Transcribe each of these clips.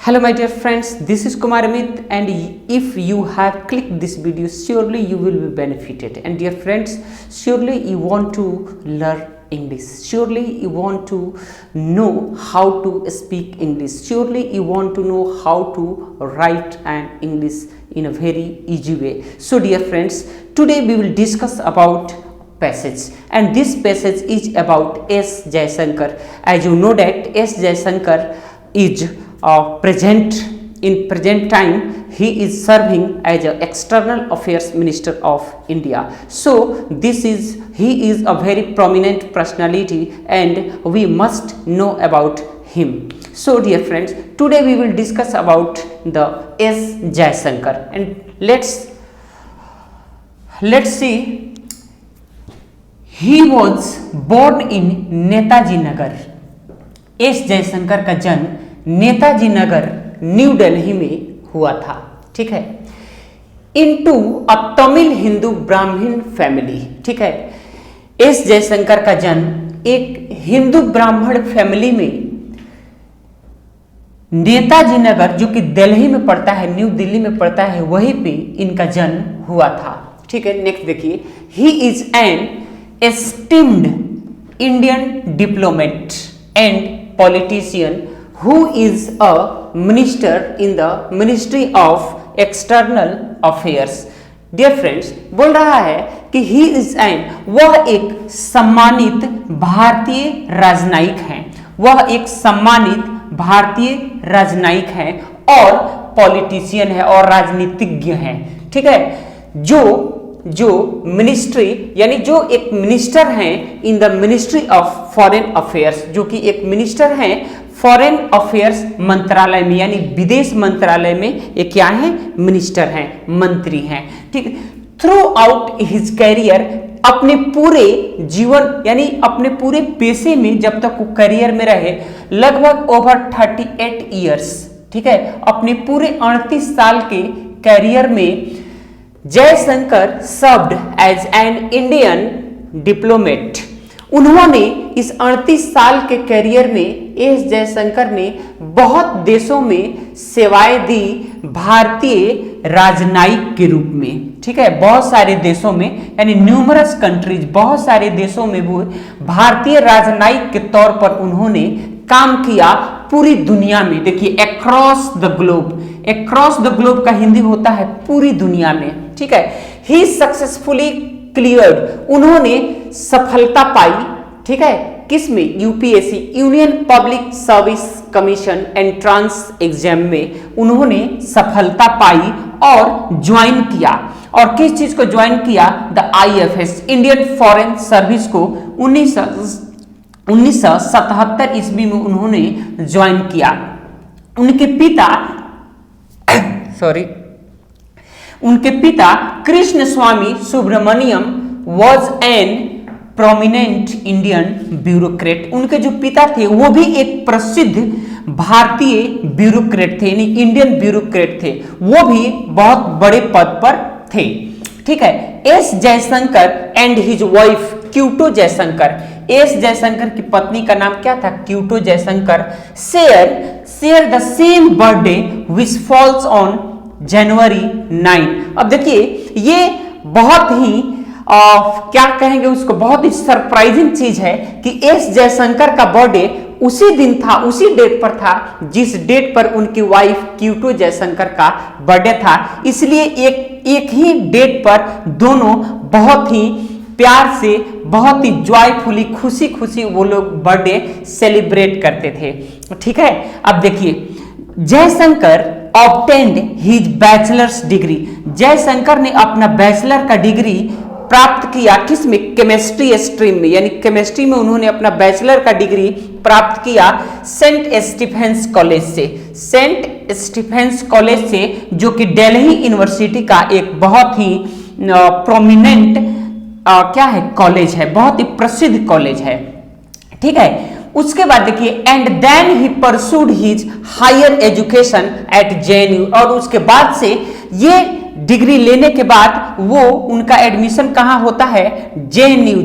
Hello my dear friends, this is Kumar Amit, and if you have clicked this video, surely you will be benefited. And dear friends, surely you want to learn English, surely you want to know how to speak English, surely you want to know how to write an English in a very easy way. So dear friends, today we will discuss about passage, and this passage is about S. Jaishankar. As you know that S. Jaishankar is present time he is serving as a external affairs minister of India. So he is a very prominent personality and we must know about him. So dear friends, today we will discuss about the S. Jaishankar, and let's see. He was born in Netaji Nagar. S. Jaishankar का जन्म नेताजी नगर new Delhi में हुआ था, ठीक है, into a Tamil Hindu ब्राह्मण family, ठीक है। एस जयशंकर का जन्म एक हिंदू ब्राह्मण फैमिली में नेताजी नगर जो कि दिल्ली में पड़ता है, न्यू दिल्ली में पड़ता है, वहीं पे इनका जन्म हुआ था, ठीक है। नेक्स्ट देखिए, he is an esteemed Indian diplomat and politician who is a minister in the Ministry of External Affairs. Dear friends, बोल रहा है कि he is an, वह एक सम्मानित भारतीय राजनयिक हैं, वह एक सम्मानित भारतीय राजनयिक हैं और पॉलिटिशियन है और राजनीतिज्ञ हैं, ठीक है। जो मिनिस्ट्री यानी जो एक मिनिस्टर हैं in the ministry of foreign affairs, जो कि एक मिनिस्टर हैं फॉरेन अफेयर्स मंत्रालय में, यानी विदेश मंत्रालय में ये क्या है, मिनिस्टर हैं, मंत्री हैं, ठीक है। थ्रू आउट हिज कैरियर, अपने पूरे जीवन यानी अपने पूरे पेशे में जब तक वो करियर में रहे, लगभग ओवर 38 ईयर्स, ठीक है, अपने पूरे 38 साल के कैरियर में Jaishankar served as an Indian diplomat. उन्होंने इस 38 साल के करियर में एस जयशंकर ने बहुत देशों में सेवाएं दी भारतीय राजनयिक के रूप में, ठीक है, बहुत सारे देशों में, यानी न्यूमरस कंट्रीज, बहुत सारे देशों में वो भारतीय राजनयिक के तौर पर उन्होंने काम किया पूरी दुनिया में। देखिए, across the globe, across the globe का हिंदी होता है पूरी दुनिया में, ठीक है। ही सक्सेसफुली क्लियर्ड, उन्होंने सफलता पाई, ठीक है, किसमें, UPSC union public service commission entrance exam में उन्होंने सफलता पाई और ज्वाइन किया। और किस चीज को ज्वाइन किया, the IFS, Indian foreign service को 1977 ईस्वी में उन्होंने ज्वाइन किया। उनके पिता Krishna Swamy Subrahmanyam was an prominent Indian bureaucrat. उनके जो पिता थे वो भी एक प्रसिद्ध भारतीय ब्यूरोक्रेट थे, यानी इंडियन ब्यूरोक्रेट थे, वो भी बहुत बड़े पद पर थे, ठीक है। S Jaishankar and his wife Quito Jaishankar, S Jaishankar की पत्नी का नाम क्या था, Quito Jaishankar, share the same birthday which falls on January 9। अब देखिए, ये बहुत ही क्या कहेंगे उसको, बहुत ही सरप्राइजिंग चीज है कि एस जयशंकर का बर्थडे उसी दिन था, उसी डेट पर था जिस डेट पर उनकी वाइफ क्यूटो जयशंकर का बर्थडे था। इसलिए एक ही डेट पर दोनों बहुत ही प्यार से, बहुत ही जॉयफुली, खुशी खुशी वो लोग बर्थडे सेलिब्रेट करते थे, ठीक है। अब देखिए, Jaishankar obtained his bachelors degree, Jaishankar ने अपना बैचलर का डिग्री प्राप्त किया किसमें, केमिस्ट्री स्ट्रीम में, यानी केमिस्ट्री में उन्होंने अपना बैचलर का डिग्री प्राप्त किया सेंट स्टीफेंस कॉलेज से, सेंट स्टीफेंस कॉलेज से, जो कि दिल्ली यूनिवर्सिटी का एक बहुत ही प्रोमिनेंट क्या है, कॉलेज है, बहुत ही प्रसिद्ध कॉलेज है, ठीक है। उसके बाद देखिए, and then he pursued his higher education at JNU, और उसके बाद से ये डिग्री लेने के बाद वो उनका एडमिशन कहाँ होता है, जेएनयू,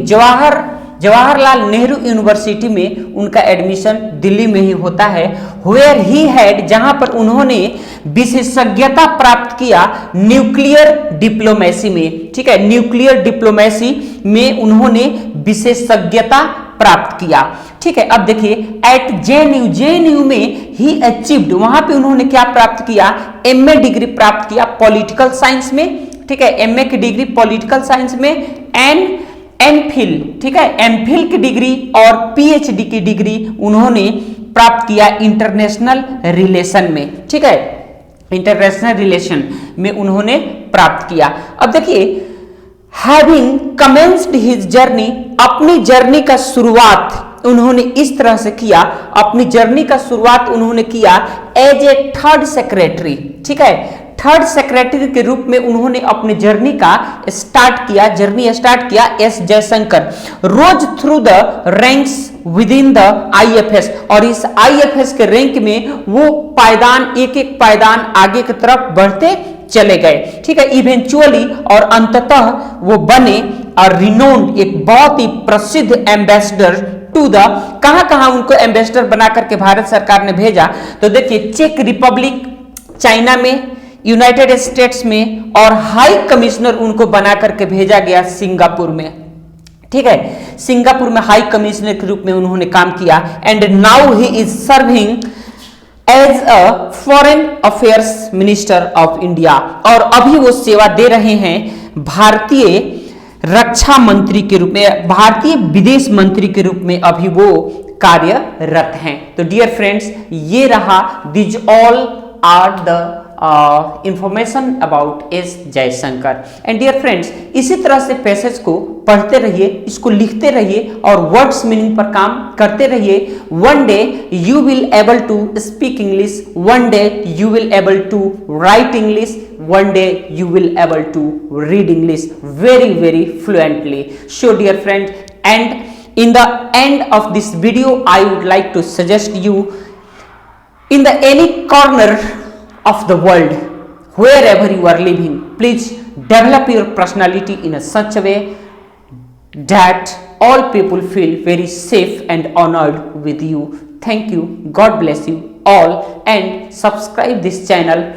जवाहरलाल नेहरू यूनिवर्सिटी में उनका एडमिशन दिल्ली में ही होता है, वेयर ही हैड, जहां पर उन्होंने विशेषज्ञता प्राप्त किया न्यूक्लियर डिप्लोमेसी में। ठीक है, न्यूक्लियर डिप्लोमेसी में उन्होंने विशेषज्ञता प्राप्त किया। ठीक है, अब देखिए एट जेएनयू, जेएनयू में ही अचीव्ड, वहां पे उन्होंने क्या प्राप्त किया, एमए डिग्री प्राप्त किया पॉलिटिकल साइंस में। ठीक है, एमए की डिग्री पॉलिटिकल साइंस में, एमफिल, ठीक है, एमफिल की डिग्री और पीएचडी की डिग्री उन्होंने प्राप्त किया इंटरनेशनल रिलेशन में। ठीक है, इंटरनेशनल रिलेशन में उन्होंने प्राप्त किया। अब देखिए हैविंग कमेंस्ड हिज जर्नी, अपनी जर्नी का शुरुआत उन्होंने इस तरह से किया, अपनी जर्नी का शुरुआत उन्होंने किया एज ए थर्ड सेक्रेटरी। ठीक है, थर्ड सेक्रेटरी के रूप में उन्होंने अपने जर्नी का जर्नी स्टार्ट किया S Jaishankar, rose through the ranks within the IFS, और इस आईएफएस के रैंक में वो पायदान एक एक पायदान आगे की तरफ बढ़ते चले गए। ठीक है, इवेंचुअली और अंततः वो बने और रिनोन्ड, एक बहुत ही प्रसिद्ध एम्बेसडर टू द, कहां उनको एम्बेसडर बना करके भारत सरकार ने भेजा, तो देखिए चेक रिपब्लिक, चाइना में, यूनाइटेड स्टेट्स में, और हाई कमिश्नर उनको बना करके भेजा गया सिंगापुर में। ठीक है, सिंगापुर में हाई कमिश्नर के रूप में उन्होंने काम किया। And now he is serving as a foreign affairs minister of India, और अभी वो सेवा दे रहे हैं भारतीय रक्षा मंत्री के रूप में, भारतीय विदेश मंत्री के रूप में अभी वो कार्यरत हैं। तो डियर फ्रेंड्स, ये रहा, this all are the information about S Jaishankar. And dear friends, इसी तरह से पैसेज को पढ़ते रहिए, इसको लिखते रहिए और वर्ड्स मीनिंग पर काम करते रहिए। One day you will able to speak English, one day you will able to write English, one day you will able to read English very fluently. So dear friend, and in the end of this video I would like to suggest you, in the any corner of the world, wherever you are living, please develop your personality in a such a way that all people feel very safe and honored with you. Thank you, God bless you all, and subscribe this channel